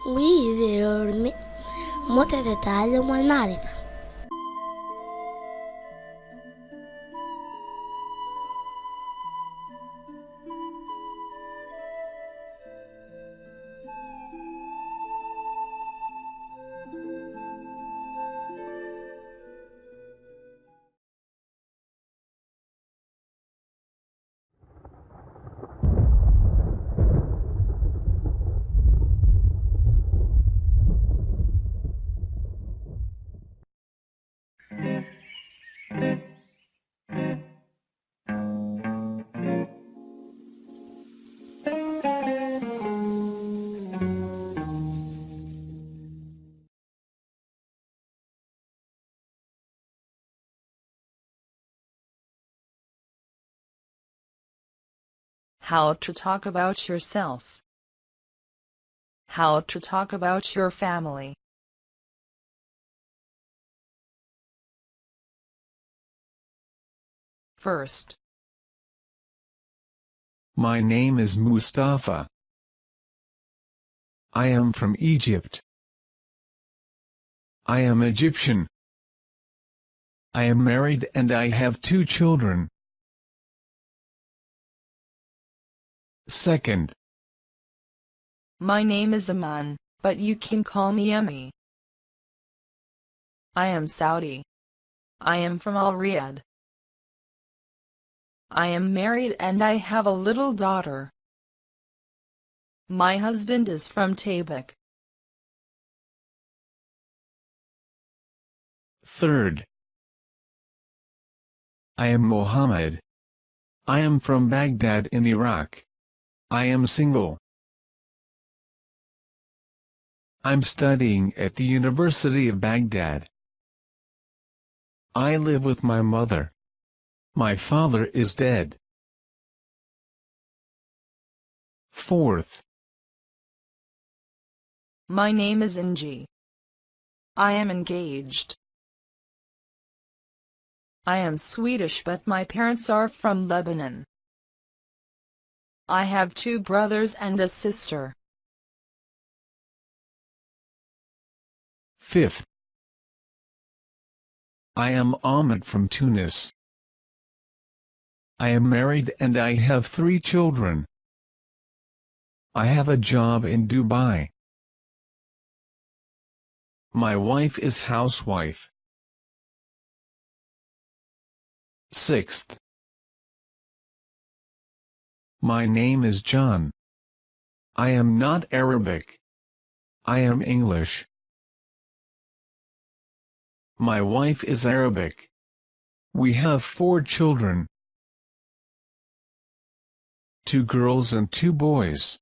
We learn متعة التعلم والمعرفة. How to talk about yourself. How to talk about your family. First, my name is Mustafa. I am from Egypt. I am Egyptian. I am married and I have 2 children. Second, my name is Aman, but you can call me Emmy. I am Saudi. I am from Al Riyadh. I am married and I have a little daughter. My husband is from Tabuk. third, I am Mohammed. I am from Baghdad in Iraq. I am single. I'm studying at the University of Baghdad. I live with my mother. My father is dead. Fourth, My name is Inji. I am engaged. I am Swedish but my parents are from Lebanon. I have 2 brothers and a sister. fifth, I am Ahmed from Tunis. I am married and I have 3 children. I have a job in Dubai. My wife is housewife. Sixth, my name is John. I am not Arabic. I am English. My wife is Arabic. We have 4 children. 2 girls and 2 boys.